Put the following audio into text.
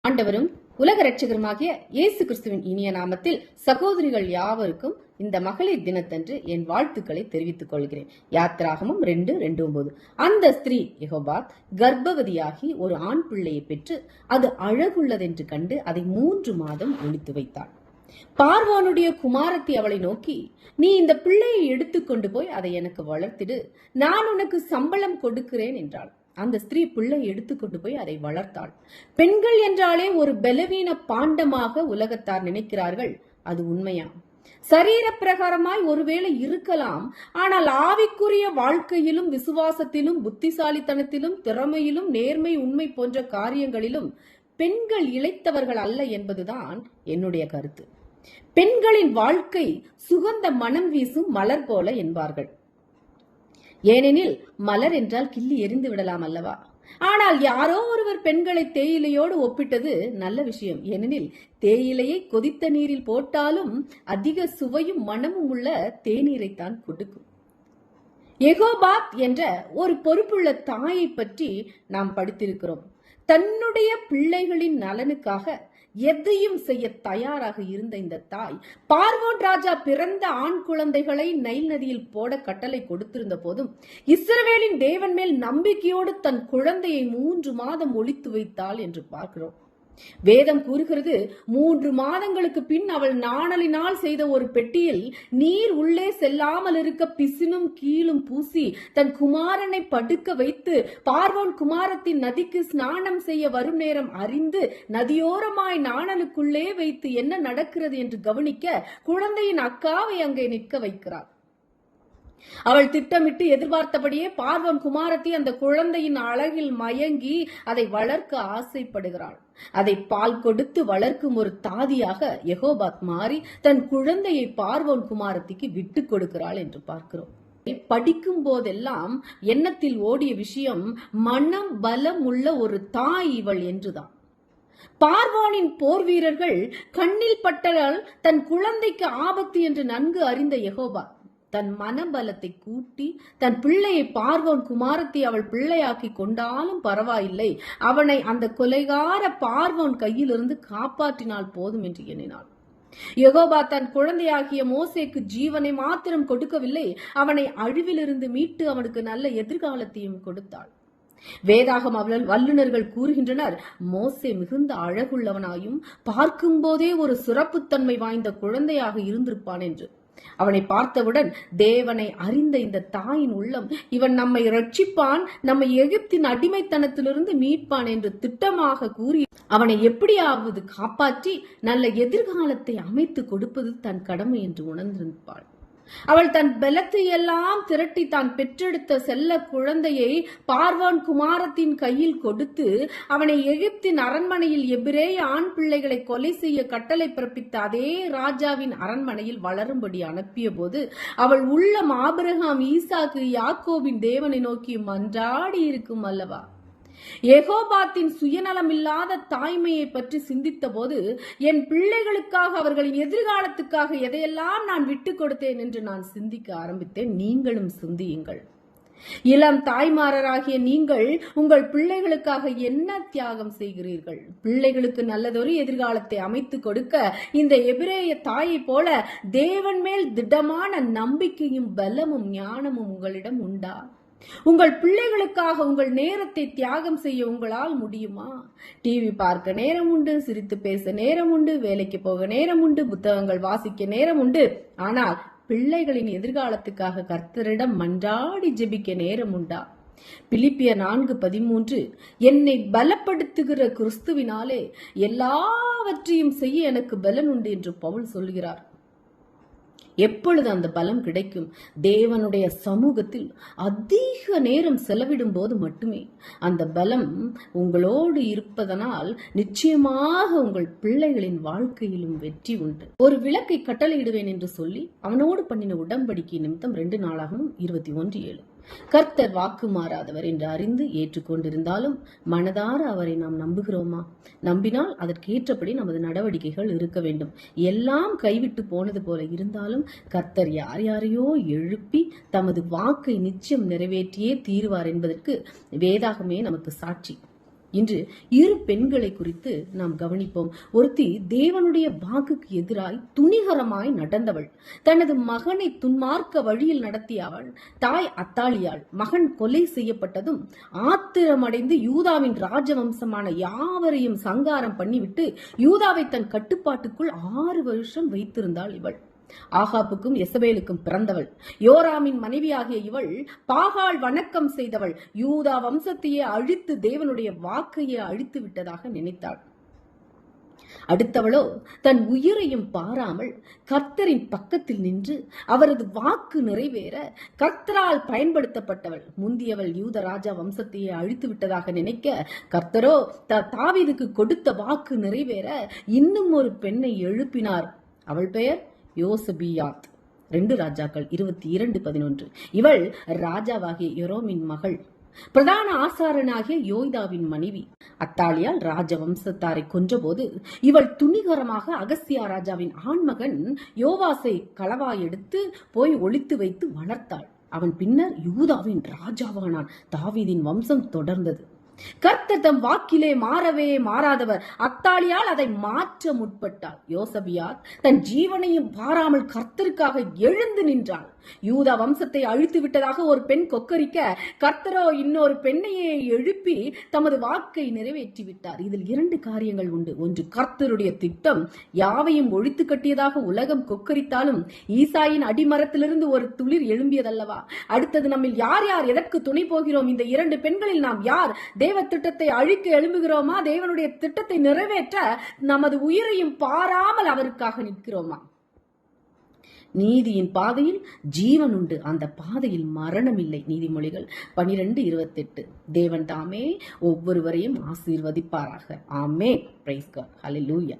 ஆண்டவரும் உலக இரட்சகருமாகிய இயேசு கிறிஸ்துவின் இனிய நாமத்தில் சகோதரிகள் யாவருக்கும் இந்த மகளிர் தினத்தன்று என் வாழ்த்துக்களை தெரிவித்துக் கொள்கிறேன். யாத்திராகமம் 2:9. அந்த ஸ்திரீ யெகோபாத் கர்ப்பவதியாகி ஒரு ஆண் பிள்ளையை பெற்று அது அழகுள்ளதென்று கண்டு அதை 3 மாதம் ஒளித்து வைத்தாள். பார்வோனுடைய குமாரத்தி அவளை நோக்கி, நீ இந்த பிள்ளையை எடுத்துக்கொண்டு போய் அதை எனக்கு வளர்த்திடு, நான் உனக்கு சம்பளம் கொடுக்கிறேன் என்றாள். அந்த ஸ்திரீ பிள்ளை எடுத்துக்கொண்டு போய் அதை வளர்த்தாள். பெண்கள் என்றாலே ஒரு பலவீன பாண்டமாக உலகத்தார் நினைக்கிறார்கள். அது உண்மையா? சரீர பிரகாரமாய் ஒருவேளை இருக்கலாம். ஆனால் ஆவிக்குரிய வாழ்க்கையிலும் விசுவாசத்திலும் புத்திசாலித்தனத்திலும் திறமையிலும் நேர்மை உண்மை போன்ற காரியங்களிலும் பெண்கள் இளைத்தவர்கள் அல்ல என்பதுதான் என்னுடைய கருத்து. பெண்களின் வாழ்க்கை சுகந்த மனம் வீசும் மலர் போல என்பார்கள். ஏனெனில் மலர் என்றால் கிள்ளி எரிந்து விடலாம் அல்லவா? ஆனால் யாரோ ஒருவர் பெண்களை தேயிலையோடு ஒப்பிட்டது நல்ல விஷயம். ஏனெனில் தேயிலையை கொதித்த நீரில் போட்டாலும் அதிக சுவையும் மனமும் உள்ள தேநீரைத்தான் கொடுக்கும். யெகோபாத் என்ற ஒரு பொறுப்புள்ள தாயை பற்றி நாம் படித்திருக்கிறோம். தன்னுடைய பிள்ளைகளின் நலனுக்காக எதையும் செய்ய தயாராக இருந்த இந்த தாய் பார்வோன் ராஜா பிறந்த ஆண் குழந்தைகளை நைல் நதியில் போட கட்டளை கொடுத்திருந்த போதும் இஸ்ரவேலின் தேவன் மேல் நம்பிக்கையோடு தன் குழந்தையை 3 மாதம் ஒளித்து வைத்தாள் என்று பார்க்கிறோம். வேதம் கூறுகிறது, 3 மாதங்களுக்கு பின் அவள் நாணலினால் செய்த ஒரு பெட்டியில் நீர் உள்ளே செல்லாமல் இருக்க பிசினும் கீழும் பூசி தன் குமாரனை படுக்க வைத்து பார்வோன் குமாரத்தின் நதிக்கு ஸ்நானம் செய்ய வரும் நேரம் அறிந்து நதியோரமாய் நாணலுக்குள்ளே வைத்து என்ன நடக்கிறது என்று கவனிக்க குழந்தையின் அக்காவை அங்கே நிற்க வைக்கிறார். அவள் திட்டமிட்டு எதிர்பார்த்தபடியே பார்வோன் குமாரத்தி அந்த குழந்தையின் அழகில் மயங்கி அதை வளர்க்க ஆசைப்படுகிறாள். அதை பால் கொடுத்து வளர்க்கும் ஒரு தாதியாக யெகோபாத் மாறி தன் குழந்தையை பார்வோன் குமாரத்திக்கு விட்டு கொடுக்கிறாள் என்று பார்க்கிறோம். படிக்கும் போதெல்லாம் எண்ணத்தில் ஓடிய விஷயம் மனம் பலம் உள்ள ஒரு தாய் இவள் என்றுதான். பார்வோனின் போர் வீரர்கள் கண்ணில் பட்டதால் தன் குழந்தைக்கு ஆபத்து என்று நன்கு அறிந்த யெகோபாத் தன் மனபலத்தை கூட்டி தன் பிள்ளையை பார்வோன் குமாரத்தை அவள் பிள்ளையாக்கி கொண்டாலும் பரவாயில்லை, அவனை அந்த கொலைகார பார்வோன் கையிலிருந்து காப்பாற்றினால் போதும் என்று எண்ணினாள். யெகோவா தன் குழந்தையாகிய மோசேக்கு ஜீவனை மாத்திரம் கொடுக்கவில்லை, அவனை அழிவிலிருந்து மீட்டு அவனுக்கு நல்ல எதிர்காலத்தையும் கொடுத்தாள். வேதாகம வல்லுநர்கள் கூறுகின்றனர், மோசே மிகுந்த அழகுள்ளவனாயும் பார்க்கும் போதே ஒரு சிறப்புத்தன்மை வாய்ந்த குழந்தையாக இருந்திருப்பான் என்று. அவனை பார்த்தவுடன் தேவனை அறிந்த இந்த தாயின் உள்ளம், இவன் நம்மை ரட்சிப்பான், நம்மை எகிப்தின் அடிமைத்தனத்திலிருந்து மீட்பான் என்று திட்டமாக கூறி அவனை எப்படியாவது காப்பாற்றி நல்ல எதிர்காலத்தை அமைத்து கொடுப்பது தன் கடமை என்று உணர்ந்திருப்பாள். அவள் தன் பலத்தை எல்லாம் திரட்டி தான் பெற்றெடுத்த செல்ல குழந்தையை பார்வோன் குமாரத்தின் கையில் கொடுத்து அவனை எகிப்தின் அரண்மனையில் எபிரேய ஆண் பிள்ளைகளை கொலை செய்ய கட்டளை பிறப்பித்த அதே ராஜாவின் அரண்மனையில் வளரும்படி அனுப்பிய போது அவள் உள்ளம் ஆபிரகாம், ஈசாக்கு, யாக்கோபின் தேவனை நோக்கி மன்றாடி இருக்கும் அல்லவா? யெகோபாத்தின் சுயநலமில்லாத தாய்மையை பற்றி சிந்தித்த போது என் பிள்ளைகளுக்காக அவர்களின் எதிர்காலத்துக்காக எதையெல்லாம் நான் விட்டு கொடுத்தேன் என்று நான் சிந்திக்க ஆரம்பித்தேன். நீங்களும் சிந்தியுங்கள். இளம் தாய்மாரராகிய நீங்கள் உங்கள் பிள்ளைகளுக்காக என்ன தியாகம் செய்கிறீர்கள்? பிள்ளைகளுக்கு நல்லதொரு எதிர்காலத்தை அமைத்து கொடுக்க இந்த எபிரேய தாயை போல தேவன் மேல் திடமான நம்பிக்கையும் பலமும் ஞானமும் உங்களிடம் உண்டா? உங்கள் பிள்ளைகளுக்காக உங்கள் நேரத்தை தியாகம் செய்ய உங்களால் முடியுமா? டிவி பார்க்க நேரம் உண்டு, சிரித்து பேச நேரம் உண்டு, வேலைக்கு போக நேரம் உண்டு, புத்தகங்கள் வாசிக்க நேரம் உண்டு. ஆனால் பிள்ளைகளின் எதிர்காலத்துக்காக கர்த்தரிடம் மன்றாடி ஜெபிக்க நேரம் உண்டா? பிலிப்பியர் 4:13, என்னை பலப்படுத்துகிற கிறிஸ்துவினாலே எல்லாவற்றையும் செய்ய எனக்கு பலன் உண்டு என்று பவுல் சொல்கிறார். எப்பொழுது அந்த பலம் கிடைக்கும்? தேவனுடைய சமூகத்தில் அதிக நேரம் செலவிடும் போது மட்டுமே. அந்த பலம் உங்களோடு இருப்பதனால் நிச்சயமாக உங்கள் பிள்ளைகளின் வாழ்க்கையிலும் வெற்றி உண்டு. ஒரு விளக்கை கட்டளையிடுவேன் என்று சொல்லி அவனோடு பண்ணின உடன்படிக்கை நிமித்தம் 2 நாளாகவும் 21:7. கர்த்தர் வாக்கு மாறாதவர் என்று அறிந்து ஏற்றுக்கொண்டிருந்தாலும் மனதார அவரை நாம் நம்புகிறோமா? நம்பினால் அதற்கேற்றபடி நமது நடவடிக்கைகள் இருக்க வேண்டும். எல்லாம் கைவிட்டு போனது போல இருந்தாலும் கர்த்தர் யார் யாரையோ எழுப்பி தமது வாக்கை நிச்சயம் நிறைவேற்றியே தீருவார் என்பதற்கு வேதாகமே நமக்கு சாட்சி. இன்று இரு பெண்களை குறித்து நாம் கவனிப்போம். ஒருத்தி தேவனுடைய வாக்குக்கு எதிராய் துணிகரமாய் நடந்தவள். தனது மகனை துன்மார்க்க வழியில் நடத்திய அவள் தாய் அத்தாலியாள். மகன் கொலை செய்யப்பட்டதும் ஆத்திரமடைந்து யூதாவின் ராஜவம்சமான யாவரையும் சங்காரம் பண்ணிவிட்டு யூதாவை தன் கட்டுப்பாட்டுக்குள் 6 வருஷம் வைத்திருந்தாள் இவள். ஆகாப்புக்கும் எசபேலுக்கும் பிறந்தவள். யோராமின் மனைவியாகிய இவள் பாகால் வணக்கம் செய்தவள். யூதா வம்சத்தையே அழித்து தேவனுடைய வாக்கையே அழித்து விட்டதாக நினைத்தாள். அடுத்தவளோ தன் உயிரையும் பாராமல் கர்த்தரின் பக்கத்தில் நின்று அவரது வாக்கு நிறைவேற கர்த்தரால் பயன்படுத்தப்பட்டவள். முந்தியவள் யூத ராஜா வம்சத்தையே அழித்து விட்டதாக நினைக்க, கர்த்தரோ தாவீதுக்கு கொடுத்த வாக்கு நிறைவேற இன்னும் ஒரு பெண்ணை எழுப்பினார். அவள் பெயர் யோசபியாத். 2 ராஜாக்கள் 22:11. இவள் ராஜாவாகிய யோராமின் மகள், பிரதான ஆசாரனாகிய யோய்தாவின் மனைவி. அத்தாலியால் ராஜவம்சத்தாரை கொன்றபோது இவள் துணிகரமாக அகசியா ராஜாவின் ஆண்மகன் யோவாசை களவாயெடுத்து போய் ஒளித்து வைத்து வளர்த்தாள். அவன் பின்னர் யூதாவின் ராஜாவானான். தாவீதின் வம்சம் தொடர்ந்தது. கர்த்தர் தம் வாக்கிலே மாறவே மாறாதவர். அத்தாலியால் அதை மாற்ற முற்பட்டாள். யோசபியாத் தன் ஜீவனையும் பாராமல் கர்த்தருக்காக எழுந்து நின்றாள். யூதா வம்சத்தை அழித்து விட்டதாக ஒரு பெண் கொக்கரிக்க, கர்த்தரோ இன்னொரு பெண்ணையே எழுப்பி தமது வாக்கை நிறைவேற்றி விட்டார். இதில் 2 காரியங்கள் உண்டு. ஒன்று, கர்த்தருடைய திட்டம் யாவையும் ஒழித்து கட்டியதாக உலகம் கொக்கரித்தாலும் ஈசாயின் அடிமரத்திலிருந்து ஒரு துளிர் எழும்பியதல்லவா? அடுத்தது, நம்மில் யார் யார் எதற்கு துணை போகிறோம்? இந்த 2 பெண்களில் நாம் யார்? தேவ திட்டத்தை அழிக்க எழும்புகிறோமா? தேவனுடைய திட்டத்தை நிறைவேற்ற நமது உயிரையும் பாராமல் அவருக்காக நிற்கிறோமா? நீதியின் பாதையில் ஜீவன் உண்டு, அந்த பாதையில் மரணம் இல்லை. நீதிமொழிகள் 12:28. தேவன் தாமே ஒவ்வொருவரையும் ஆசீர்வதிப்பாராக. ஆமென். Praise God. ஹல்லேலூயா.